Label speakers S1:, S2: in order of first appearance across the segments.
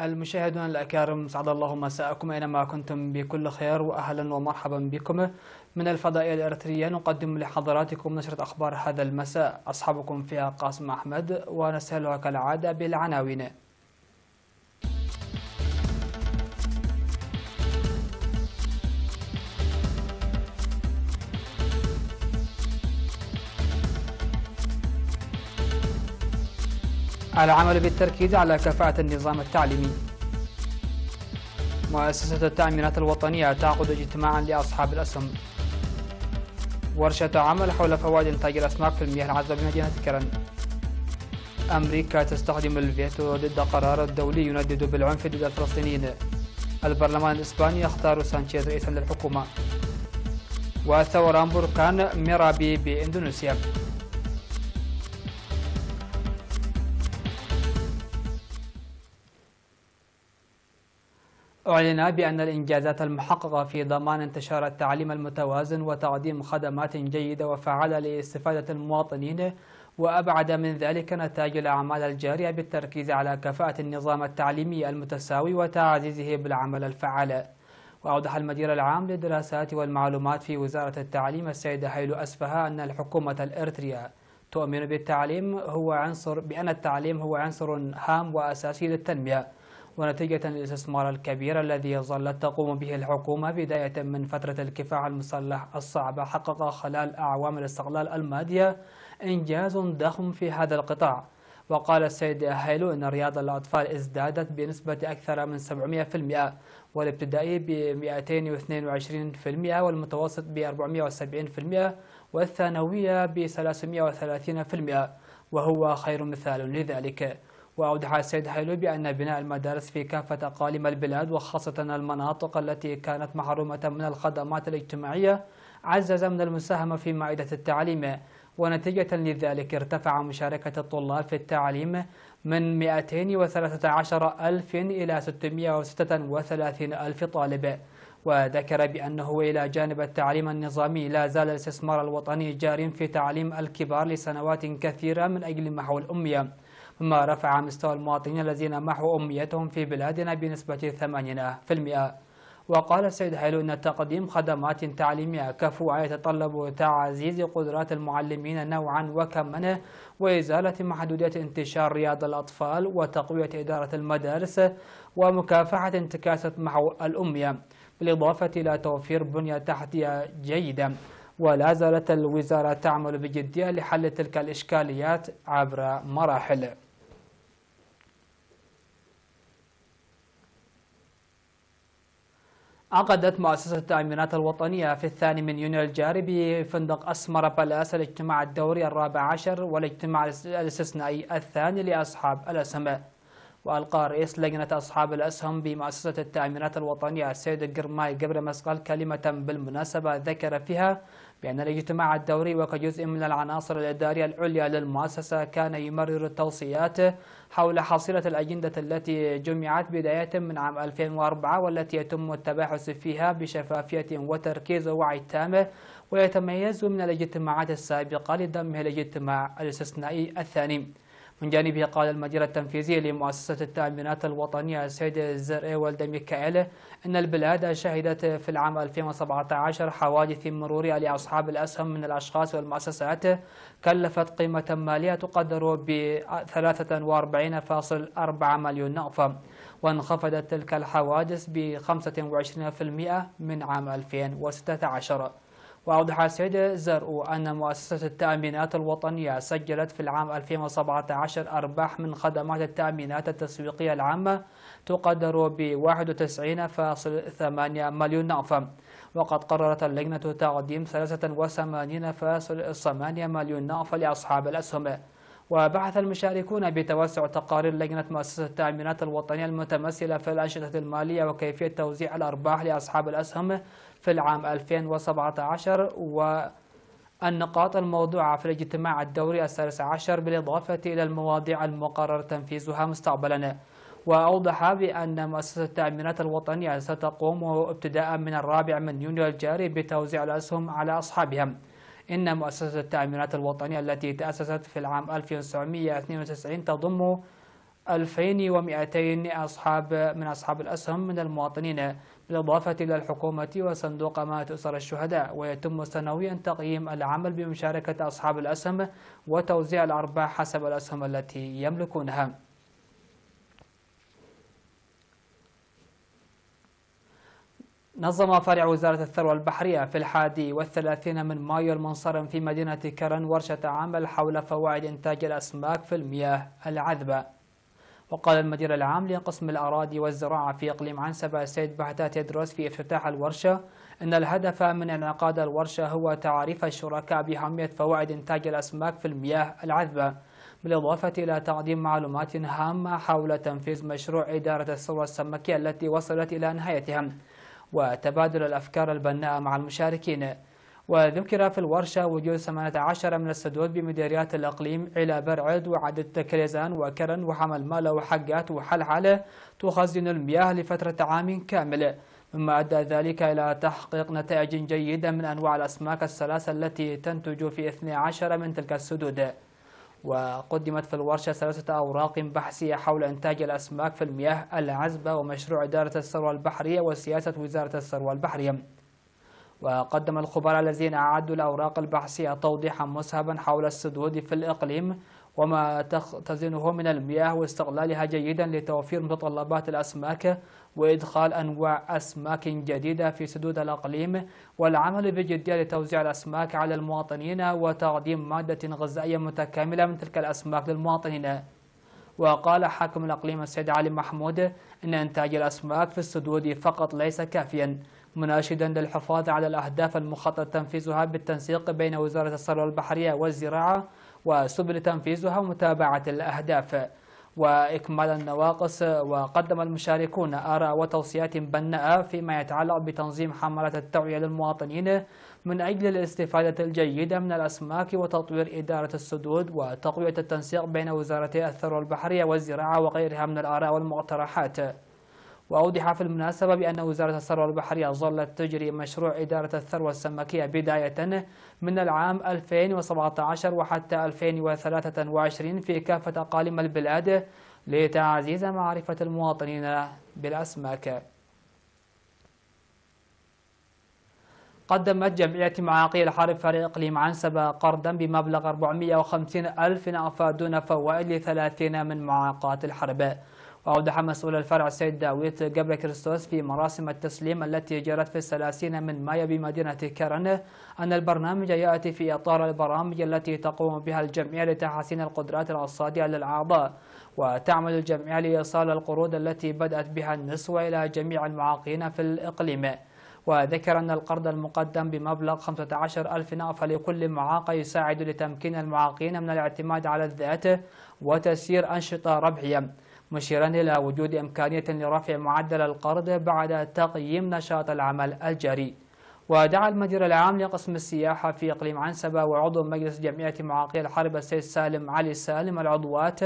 S1: المشاهدون الأكارم، سعد الله مساءكم أينما كنتم بكل خير، وأهلا ومرحبا بكم من الفضائية الإريترية. نقدم لحضراتكم نشرة أخبار هذا المساء، أصحابكم فيها قاسم أحمد، ونستهلها كالعادة بالعناوين. العمل بالتركيز على كفاءة النظام التعليمي. مؤسسة التأمينات الوطنية تعقد اجتماعا لأصحاب الأسهم. ورشة عمل حول فوائد إنتاج الأسماك في المياه العذبة بمدينة كرن. أمريكا تستخدم الفيتو ضد قرار دولي يندد بالعنف ضد الفلسطينيين. البرلمان الإسباني يختار سانشيز رئيسا للحكومة. وثوران بركان ميرابي بإندونيسيا. أعلن بأن الإنجازات المحققة في ضمان انتشار التعليم المتوازن وتقديم خدمات جيدة وفعالة لاستفادة المواطنين، وأبعد من ذلك نتائج الأعمال الجارية بالتركيز على كفاءة النظام التعليمي المتساوي وتعزيزه بالعمل الفعال. وأوضح المدير العام للدراسات والمعلومات في وزارة التعليم السيد هيلو أسفها أن الحكومة الإريترية تؤمن بأن التعليم هو عنصر هام وأساسي للتنمية، ونتيجة للاستثمار الكبير الذي ظلت تقوم به الحكومة بداية من فترة الكفاح المسلح الصعبة، حقق خلال أعوام الاستقلال الماضية إنجاز ضخم في هذا القطاع. وقال السيد هيلو إن رياض الأطفال ازدادت بنسبة أكثر من 700%، والابتدائي ب 222%، والمتوسط ب 470%، والثانوية ب 330%، وهو خير مثال لذلك. وأوضح السيد هيلو بأن بناء المدارس في كافة أقاليم البلاد وخاصة المناطق التي كانت محرومة من الخدمات الاجتماعية عزز من المساهمة في مائدة التعليم، ونتيجة لذلك ارتفع مشاركة الطلاب في التعليم من 213,000 إلى 636,000 طالب. وذكر بأنه إلى جانب التعليم النظامي لا زال الاستثمار الوطني جار في تعليم الكبار لسنوات كثيرة من أجل محو الأمية، مما رفع مستوى المواطنين الذين محوا أميتهم في بلادنا بنسبة 80%. وقال السيد هيلو أن تقديم خدمات تعليمية كفؤة يتطلب تعزيز قدرات المعلمين نوعا وكما، وإزالة محدودية انتشار رياض الأطفال، وتقوية إدارة المدارس، ومكافحة انتكاسة محو الأمية، بالإضافة إلى توفير بنية تحتية جيدة. ولا زالت الوزارة تعمل بجدية لحل تلك الإشكاليات عبر مراحل. عقدت مؤسسة التأمينات الوطنية في 2 يونيو الجاري بفندق أسمر بالاس الاجتماع الدوري 14 والاجتماع الاستثنائي الثاني لأصحاب الأسهم. وألقى رئيس لجنة أصحاب الأسهم بمؤسسة التأمينات الوطنية السيد قرماي قبر مسقال كلمة بالمناسبة ذكر فيها بأن الاجتماع الدوري وكجزء من العناصر الإدارية العليا للمؤسسة كان يمرر التوصيات حول حصيلة الأجندة التي جمعت بداية من عام 2004، والتي يتم التباحث فيها بشفافية وتركيز ووعي تام، ويتميز من الاجتماعات السابقة لضمه الاجتماع الاستثنائي الثاني. من جانبه قال المدير التنفيذي لمؤسسة التأمينات الوطنية السيد زرعي ولد ميكائيل إن البلاد شهدت في العام 2017 حوادث مرورية لأصحاب الأسهم من الأشخاص والمؤسسات كلفت قيمة مالية تقدر ب 43.4 مليون نقفة، وانخفضت تلك الحوادث ب 25% من عام 2016. وأوضح السيد زرعو أن مؤسسة التأمينات الوطنية سجلت في العام 2017 أرباح من خدمات التأمينات التسويقية العامة تقدر ب 91.8 مليون نقفة، وقد قررت اللجنة تقديم 83.8 مليون نقفة لأصحاب الأسهم. وبحث المشاركون بتوسع تقارير لجنة مؤسسة التأمينات الوطنية المتمثلة في الأنشطة المالية وكيفية توزيع الأرباح لأصحاب الأسهم في العام 2017 والنقاط الموضوعة في الاجتماع الدوري 16، بالإضافة إلى المواضيع المقرر تنفيذها مستقبلا. وأوضح بأن مؤسسة التأمينات الوطنية ستقوم ابتداء من 4 يونيو الجاري بتوزيع الأسهم على أصحابها. إن مؤسسة التأمينات الوطنية التي تأسست في العام 1992 تضم 2200 من أصحاب الأسهم من المواطنين، بالإضافة إلى الحكومة وصندوق أمانة أسر الشهداء. ويتم سنويا تقييم العمل بمشاركة أصحاب الأسهم وتوزيع الأرباح حسب الأسهم التي يملكونها. نظم فرع وزارة الثروة البحرية في 31 من مايو المنصرم في مدينة كرن ورشة عمل حول فوائد إنتاج الأسماك في المياه العذبة. وقال المدير العام لقسم الأراضي والزراعة في إقليم عنسبة السيد بهتات يدرس في افتتاح الورشة أن الهدف من انعقاد الورشة هو تعريف الشركاء بأهمية فوائد إنتاج الأسماك في المياه العذبة، بالإضافة إلى تقديم معلومات هامة حول تنفيذ مشروع إدارة الثروة السمكية التي وصلت إلى نهايتها، وتبادل الأفكار البناءة مع المشاركين. وذكر في الورشة وجود 18 من السدود بمديريات الإقليم على برعد وعدة كريزان وكرن وحمل مالة وحقات وحلحلة تخزن المياه لفترة عام كامل، مما أدى ذلك إلى تحقيق نتائج جيدة من أنواع الأسماك الثلاثة التي تنتج في 12 من تلك السدود. وقدمت في الورشة 3 أوراق بحثية حول إنتاج الأسماك في المياه العذبة ومشروع إدارة الثروة البحرية وسياسة وزارة الثروة البحرية. وقدم الخبراء الذين أعدوا الأوراق البحثية توضيحا مسهبا حول السدود في الإقليم وما تختزنه من المياه واستغلالها جيدا لتوفير متطلبات الأسماك وإدخال أنواع أسماك جديدة في سدود الإقليم، والعمل بجدية لتوزيع الأسماك على المواطنين وتقديم مادة غذائية متكاملة من تلك الأسماك للمواطنين. وقال حاكم الإقليم السيد علي محمود إن إنتاج الأسماك في السدود فقط ليس كافيا، مناشدا للحفاظ على الأهداف المخطط تنفيذها بالتنسيق بين وزارة الثروة البحرية والزراعة وسبل تنفيذها ومتابعة الأهداف وإكمال النواقص. وقدم المشاركون آراء وتوصيات بناءة فيما يتعلق بتنظيم حملات التوعية للمواطنين من أجل الاستفادة الجيدة من الأسماك وتطوير إدارة السدود وتقوية التنسيق بين وزارتي الثروة البحرية والزراعة وغيرها من الآراء والمقترحات. وأوضح في المناسبة بأن وزارة الثروة البحرية ظلت تجري مشروع إدارة الثروة السمكية بداية من العام 2017 وحتى 2023 في كافة أقاليم البلاد لتعزيز معرفة المواطنين بالأسماك. قدمت جمعية معاقي الحرب فريق إقليم عنسبة قرضا بمبلغ 450,000 أفادون فوائد ل30 من معاقات الحرب. وأوضح مسؤول الفرع السيد داويت جبر كريستوس في مراسم التسليم التي جرت في 30 من مايو بمدينة كرن أن البرنامج يأتي في إطار البرامج التي تقوم بها الجمعية لتحسين القدرات الاقتصادية للأعضاء، وتعمل الجمعية لإيصال القروض التي بدأت بها النسوة إلى جميع المعاقين في الإقليم. وذكر أن القرض المقدم بمبلغ 15,000 نقفة لكل معاق يساعد لتمكين المعاقين من الاعتماد على الذات وتسيير أنشطة ربحية، مشيرا إلى وجود إمكانية لرفع معدل القرض بعد تقييم نشاط العمل الجاري. ودعا المدير العام لقسم السياحة في إقليم عنسبة وعضو مجلس جمعية معاقي الحرب السيد سالم علي سالم العضوات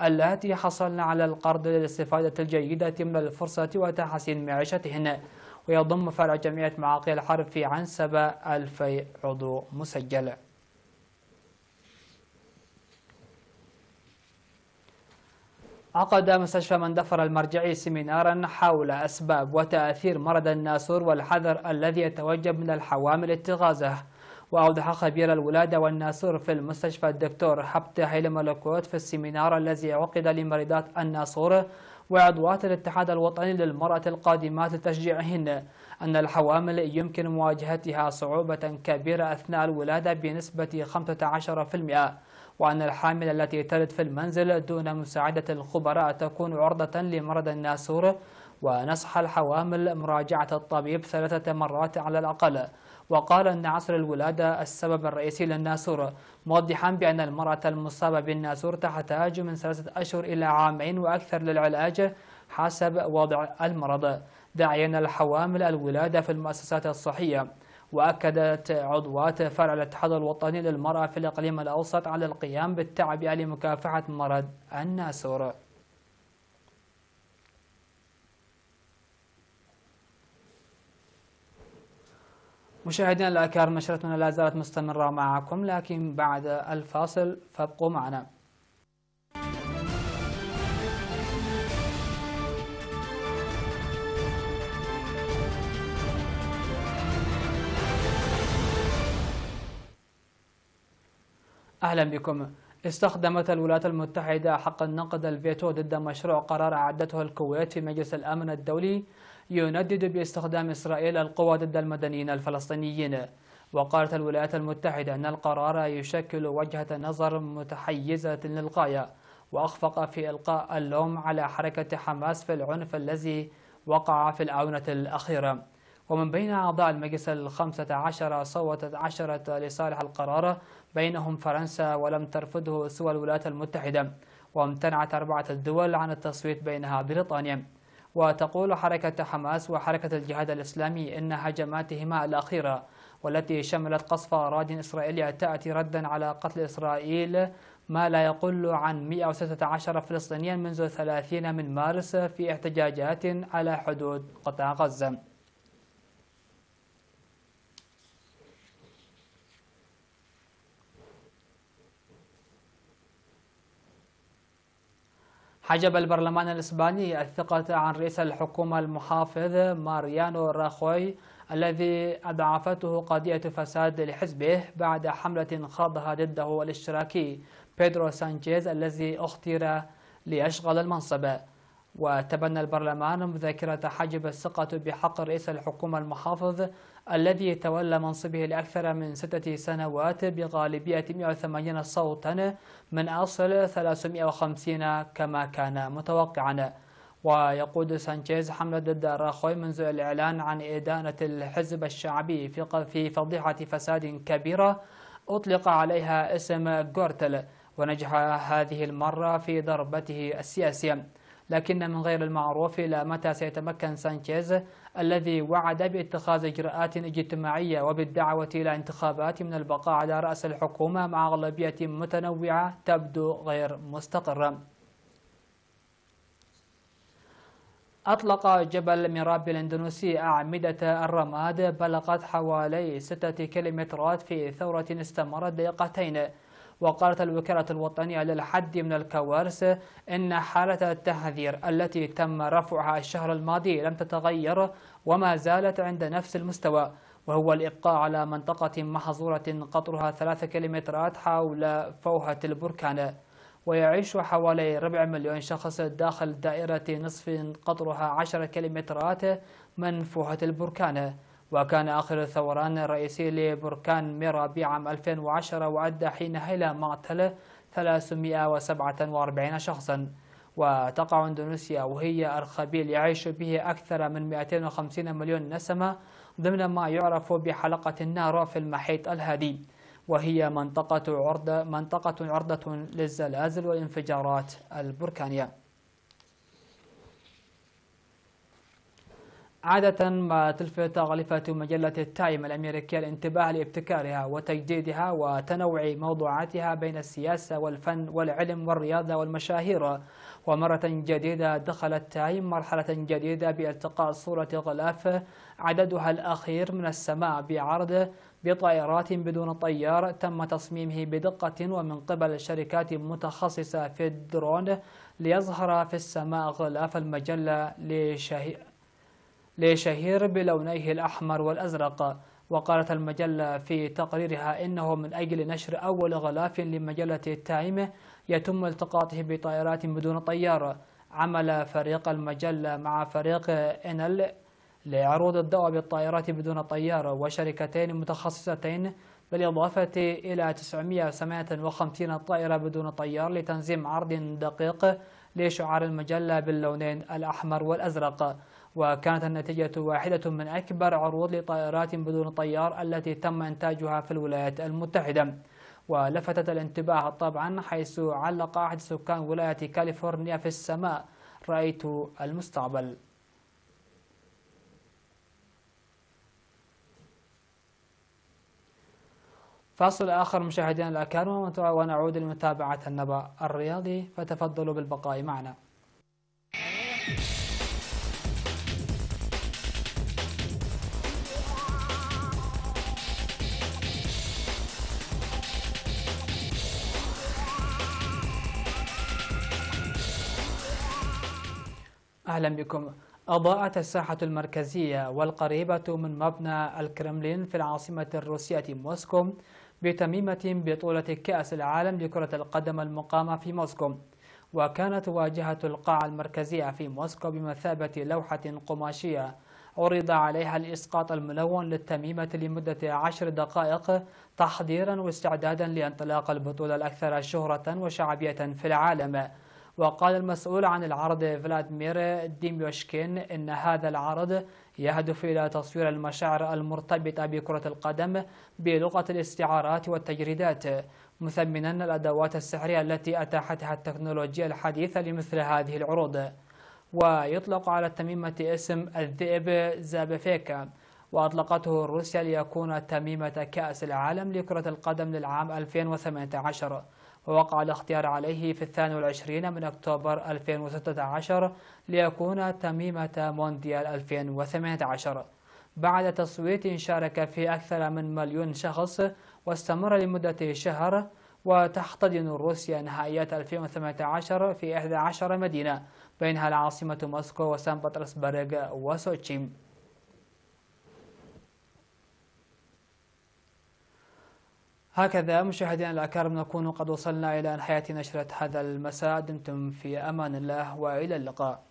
S1: اللاتي حصلن على القرض للاستفادة الجيدة من الفرصة وتحسين معيشتهن. ويضم فرع جمعية معاقي الحرب في عنسبة 2000 عضو مسجل. عقد مستشفى مندفر المرجعي سيمينارا حول أسباب وتأثير مرض الناسور والحذر الذي يتوجب من الحوامل اتخاذه. وأوضح خبير الولادة والناسور في المستشفى الدكتور حبت هيل ملكوت في السيمينار الذي عقد لمريضات الناسور وعضوات الاتحاد الوطني للمرأة القادمات لتشجيعهن أن الحوامل يمكن مواجهتها صعوبة كبيرة أثناء الولادة بنسبة 15%، وأن الحامل التي تلد في المنزل دون مساعدة الخبراء تكون عرضة لمرض الناسور، ونصح الحوامل مراجعة الطبيب 3 مرات على الأقل. وقال أن عسر الولادة السبب الرئيسي للناسور، موضحا بأن المرأة المصابة بالناسور تحتاج من 3 أشهر إلى 2 عام وأكثر للعلاج حسب وضع المرض، داعيا الحوامل الولادة في المؤسسات الصحية. وأكدت عضوات فرع الاتحاد الوطني للمرأة في الإقليم الأوسط على القيام بالتعبئة لمكافحة مرض الناسور. مشاهدينا الأكارم، نشرتنا لا زالت مستمرة معكم، لكن بعد الفاصل فابقوا معنا. أهلا بكم. استخدمت الولايات المتحدة حق النقد الفيتو ضد مشروع قرار أعدته الكويت في مجلس الأمن الدولي يندد باستخدام إسرائيل القوى ضد المدنيين الفلسطينيين. وقالت الولايات المتحدة أن القرار يشكل وجهة نظر متحيزة للغاية، وأخفق في إلقاء اللوم على حركة حماس في العنف الذي وقع في الآونة الأخيرة. ومن بين أعضاء المجلس 15 صوتت 10 لصالح القرار، بينهم فرنسا، ولم ترفضه سوى الولايات المتحدة، وامتنعت 4 دول عن التصويت بينها بريطانيا. وتقول حركة حماس وحركة الجهاد الإسلامي إن هجماتهما الأخيرة والتي شملت قصف أراضٍ إسرائيلية تأتي ردا على قتل إسرائيل ما لا يقل عن 116 فلسطينيا منذ 30 من مارس في احتجاجات على حدود قطاع غزة. حجب البرلمان الإسباني الثقة عن رئيس الحكومة المحافظ ماريانو راخوي الذي أضعفته قضية فساد لحزبه بعد حملة خاضها ضده الاشتراكي بيدرو سانشيز الذي اختير ليشغل المنصب. وتبنى البرلمان مذاكرة حجب الثقة بحق رئيس الحكومة المحافظ الذي تولى منصبه لأكثر من 6 سنوات بغالبية 180 صوتا من أصل 350 كما كان متوقعا. ويقود سانشيز حملة ضد راخوي منذ الإعلان عن إدانة الحزب الشعبي في فضيحة فساد كبيرة أطلق عليها اسم غورتل، ونجح هذه المرة في ضربته السياسية. لكن من غير المعروف إلى متى سيتمكن سانشيز الذي وعد باتخاذ إجراءات اجتماعية وبالدعوة إلى انتخابات من البقاء على رأس الحكومة مع أغلبية متنوعة تبدو غير مستقرة. أطلق جبل ميرابي الإندونيسي أعمدة الرماد بلغت حوالي 6 كيلومترات في ثورة استمرت دقيقتين. وقالت الوكالة الوطنية للحد من الكوارث إن حالة التحذير التي تم رفعها الشهر الماضي لم تتغير وما زالت عند نفس المستوى، وهو الإبقاء على منطقة محظورة قطرها 3 كيلومترات حول فوهة البركان. ويعيش حوالي 4 مليون شخص داخل دائرة نصف قطرها 10 كيلومترات من فوهة البركان. وكان آخر ثوران رئيسي لبركان ميرابي عام 2010 وأدى حينها إلى مقتل 347 شخصا. وتقع إندونيسيا وهي أرخبيل يعيش به أكثر من 250 مليون نسمة ضمن ما يعرف بحلقة النار في المحيط الهادي، وهي منطقة عرضة للزلازل والانفجارات البركانية. عادة ما تلفت غلفة مجلة التايم الأمريكية الانتباه لابتكارها وتجديدها وتنوع موضوعاتها بين السياسة والفن والعلم والرياضة والمشاهير. ومرة جديدة دخل التايم مرحلة جديدة بالتقاء صورة غلاف عددها الأخير من السماء بعرض بطائرات بدون طيار تم تصميمه بدقة ومن قبل شركات متخصصة في الدرون ليظهر في السماء غلاف المجلة لشهير بلونيه الأحمر والأزرق. وقالت المجلة في تقريرها إنه من أجل نشر أول غلاف لمجلة التايم يتم التقاطه بطائرات بدون طيار. عمل فريق المجلة مع فريق إنل لعروض الضوء بالطائرات بدون طيار وشركتين متخصصتين، بالإضافة إلى 958 طائرة بدون طيار لتنظيم عرض دقيق لشعار المجلة باللونين الأحمر والأزرق. وكانت النتيجة واحدة من أكبر عروض لطائرات بدون طيار التي تم إنتاجها في الولايات المتحدة. ولفتت الانتباه طبعا حيث علق أحد سكان ولاية كاليفورنيا في السماء: رأيت المستقبل. فاصل آخر مشاهدينا الأكارم ونعود لمتابعة النبأ الرياضي، فتفضلوا بالبقاء معنا. أهلا بكم. أضاءت الساحة المركزية والقريبة من مبنى الكرملين في العاصمة الروسية موسكو بتميمة بطولة كأس العالم لكرة القدم المقامة في موسكو. وكانت واجهة القاعة المركزية في موسكو بمثابة لوحة قماشية عرض عليها الإسقاط الملون للتميمة لمدة 10 دقائق تحضيرا واستعدادا لانطلاق البطولة الأكثر شهرة وشعبية في العالم. وقال المسؤول عن العرض فلاديمير ديميوشكين إن هذا العرض يهدف إلى تصوير المشاعر المرتبطة بكرة القدم بلغة الاستعارات والتجريدات، مثمنا الأدوات السحرية التي أتاحتها التكنولوجيا الحديثة لمثل هذه العروض. ويطلق على التميمة اسم الذئب زابفيكا، وأطلقته روسيا ليكون تميمة كأس العالم لكرة القدم للعام 2018، ووقع الاختيار عليه في 22 من أكتوبر 2016 ليكون تميمة مونديال 2018. بعد تصويت شارك فيه أكثر من 1,000,000 شخص واستمر لمدة شهر. وتحتضن روسيا نهائيات 2018 في 11 مدينة بينها العاصمة موسكو وسان بطرسبرغ وسوتشي. هكذا مشاهدينا الأكارم نكون قد وصلنا إلى نهاية نشرة هذا المساء. دمتم في أمان الله وإلى اللقاء.